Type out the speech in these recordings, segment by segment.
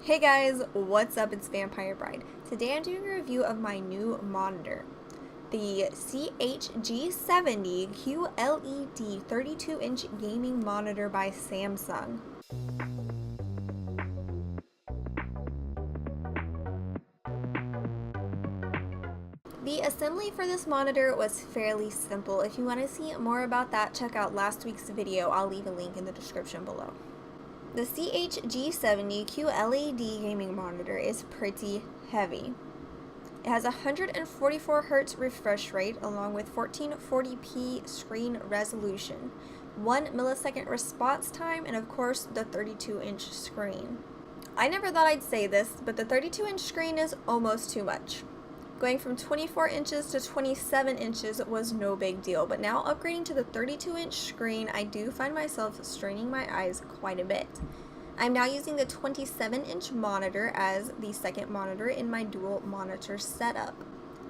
Hey guys, what's up? It's Vampire Bride. Today I'm doing a review of my new monitor, the CHG70 QLED 32-inch gaming monitor by Samsung. The assembly for this monitor was fairly simple. If you want to see more about that, check out last week's video. I'll leave a link in the description below. The CHG70 QLED gaming monitor is pretty heavy. It has a 144Hz refresh rate along with 1440p screen resolution, 1 millisecond response time, and of course the 32-inch screen. I never thought I'd say this, but the 32-inch screen is almost too much. Going from 24 inches to 27 inches was no big deal, but now upgrading to the 32-inch screen, I do find myself straining my eyes quite a bit. I'm now using the 27-inch monitor as the second monitor in my dual monitor setup.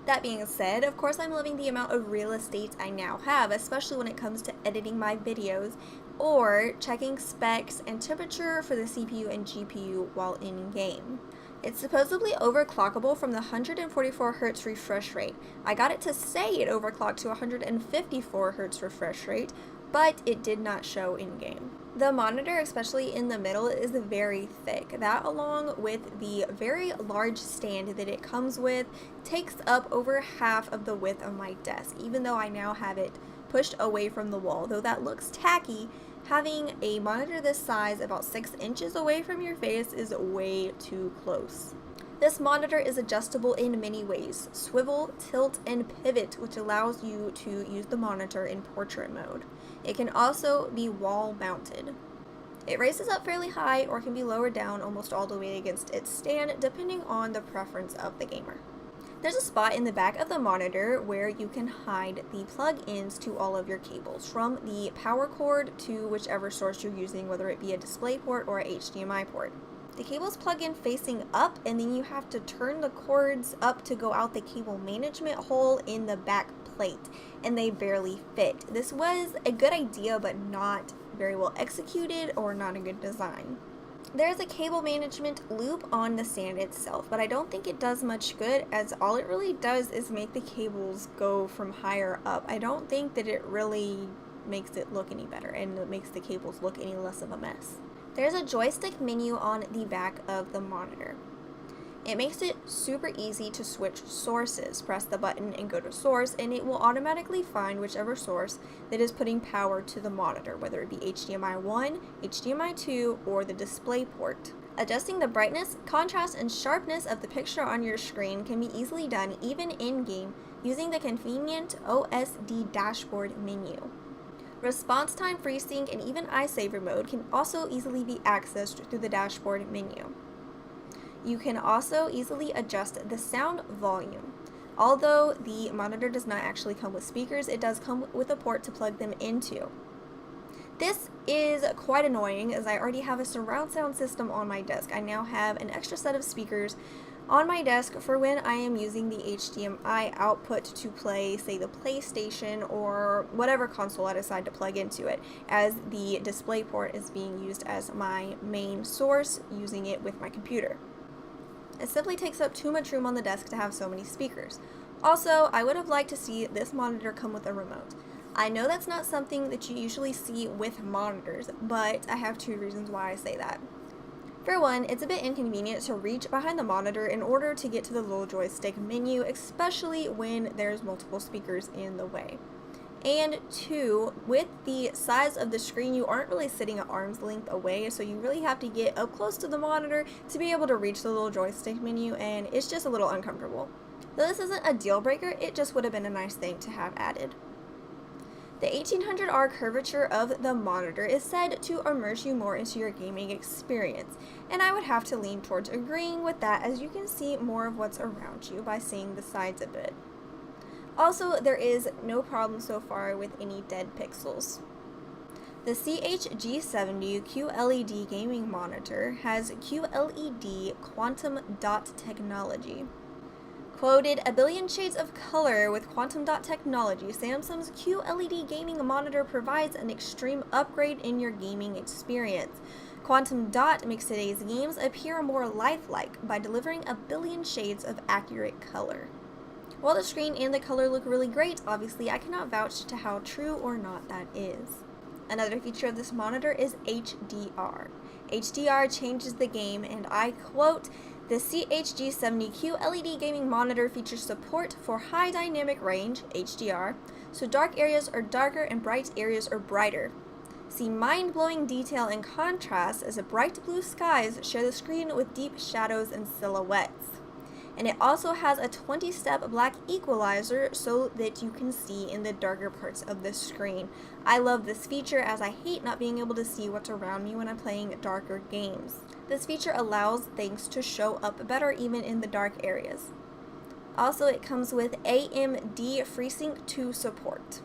That being said, of course I'm loving the amount of real estate I now have, especially when it comes to editing my videos or checking specs and temperature for the CPU and GPU while in-game. It's supposedly overclockable from the 144Hz refresh rate. I got it to say it overclocked to 154Hz refresh rate, but it did not show in-game. The monitor, especially in the middle, is very thick. That, along with the very large stand that it comes with, takes up over half of the width of my desk, even though I now have it pushed away from the wall. Though that looks tacky, having a monitor this size about 6 inches away from your face is way too close. This monitor is adjustable in many ways: swivel, tilt, and pivot, which allows you to use the monitor in portrait mode. It can also be wall mounted. It raises up fairly high or can be lowered down almost all the way against its stand, depending on the preference of the gamer. There's a spot in the back of the monitor where you can hide the plug-ins to all of your cables, from the power cord to whichever source you're using, whether it be a DisplayPort or a HDMI port. The cables plug in facing up, and then you have to turn the cords up to go out the cable management hole in the back plate, and they barely fit. This was a good idea, but not very well executed or not a good design. There's a cable management loop on the stand itself, but I don't think it does much good, as all it really does is make the cables go from higher up. I don't think that it really makes it look any better, and it makes the cables look any less of a mess. There's a joystick menu on the back of the monitor. It makes it super easy to switch sources. Press the button and go to source, and it will automatically find whichever source that is putting power to the monitor, whether it be HDMI 1, HDMI 2, or the DisplayPort. Adjusting the brightness, contrast, and sharpness of the picture on your screen can be easily done even in-game using the convenient OSD dashboard menu. Response time, FreeSync, and even iSaver mode can also easily be accessed through the dashboard menu. You can also easily adjust the sound volume. Although the monitor does not actually come with speakers, it does come with a port to plug them into. This is quite annoying, as I already have a surround sound system on my desk. I now have an extra set of speakers on my desk for when I am using the HDMI output to play, say, the PlayStation or whatever console I decide to plug into it, as the DisplayPort is being used as my main source, using it with my computer. It simply takes up too much room on the desk to have so many speakers. Also, I would have liked to see this monitor come with a remote. I know that's not something that you usually see with monitors, but I have two reasons why I say that. For one, it's a bit inconvenient to reach behind the monitor in order to get to the little joystick menu, especially when there's multiple speakers in the way. And two, with the size of the screen, you aren't really sitting at arm's length away, so you really have to get up close to the monitor to be able to reach the little joystick menu, and it's just a little uncomfortable. Though this isn't a deal breaker, it just would have been a nice thing to have added. The 1800R curvature of the monitor is said to immerse you more into your gaming experience, and I would have to lean towards agreeing with that, as you can see more of what's around you by seeing the sides of it. Also, there is no problem so far with any dead pixels. The CHG70 QLED gaming monitor has QLED quantum dot technology. Quoted, "A billion shades of color with quantum dot technology, Samsung's QLED gaming monitor provides an extreme upgrade in your gaming experience." quantum dot makes today's games appear more lifelike by delivering a billion shades of accurate color. While the screen and the color look really great, obviously I cannot vouch to how true or not that is. Another feature of this monitor is HDR. HDR changes the game, and I quote, "The CHG70 QLED gaming monitor features support for high dynamic range, HDR, so dark areas are darker and bright areas are brighter. See mind-blowing detail and contrast as the bright blue skies share the screen with deep shadows and silhouettes. And it also has a 20-step black equalizer so that you can see in the darker parts of the screen. I love this feature as I hate not being able to see what's around me when I'm playing darker games. This feature allows things to show up better even in the dark areas. Also, it comes with AMD FreeSync 2 support.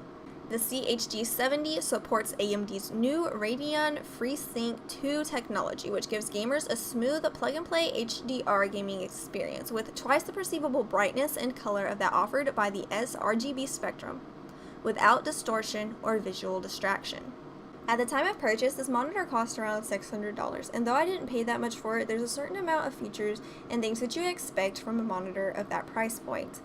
The CHG70 supports AMD's new Radeon FreeSync 2 technology, which gives gamers a smooth plug-and-play HDR gaming experience with twice the perceivable brightness and color of that offered by the sRGB spectrum, without distortion or visual distraction. At the time of purchase, this monitor cost around $600, and though I didn't pay that much for it, there's a certain amount of features and things that you expect from a monitor of that price point.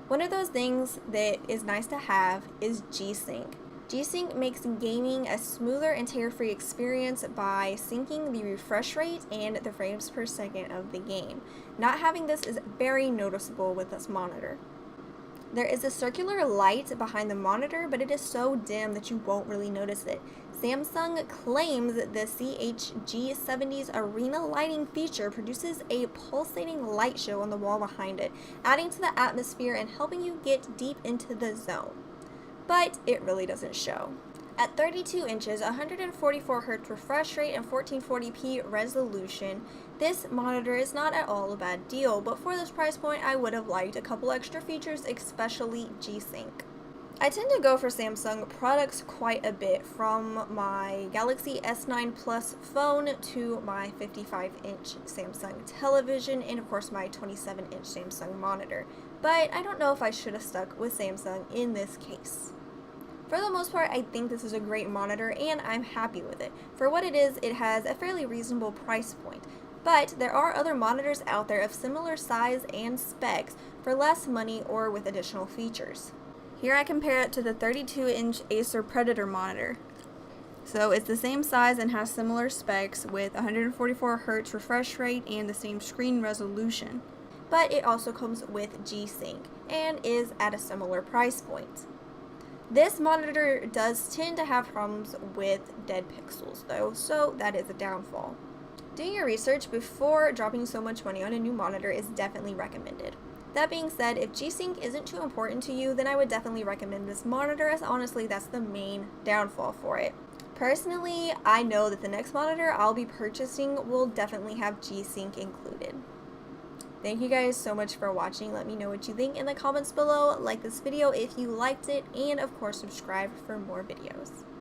One of those things that is nice to have is G-Sync. G-Sync makes gaming a smoother and tear-free experience by syncing the refresh rate and the frames per second of the game. Not having this is very noticeable with this monitor. There is a circular light behind the monitor, but it is so dim that you won't really notice it. Samsung claims the CHG70's arena lighting feature produces a pulsating light show on the wall behind it, adding to the atmosphere and helping you get deep into the zone. But it really doesn't show. At 32 inches, 144Hz refresh rate, and 1440p resolution, this monitor is not at all a bad deal, but for this price point I would have liked a couple extra features, especially G-Sync. I tend to go for Samsung products quite a bit, from my Galaxy S9 Plus phone to my 55-inch Samsung television and of course my 27-inch Samsung monitor, but I don't know if I should have stuck with Samsung in this case. For the most part, I think this is a great monitor and I'm happy with it. For what it is, it has a fairly reasonable price point, but there are other monitors out there of similar size and specs for less money or with additional features. Here I compare it to the 32-inch Acer Predator monitor. So it's the same size and has similar specs with 144Hz refresh rate and the same screen resolution. But it also comes with G-Sync and is at a similar price point. This monitor does tend to have problems with dead pixels though, so that is a downfall. Doing your research before dropping so much money on a new monitor is definitely recommended. That being said, if G-Sync isn't too important to you, then I would definitely recommend this monitor, as honestly that's the main downfall for it. Personally, I know that the next monitor I'll be purchasing will definitely have G-Sync included. Thank you guys so much for watching. Let me know what you think in the comments below. Like this video if you liked it, and of course subscribe for more videos.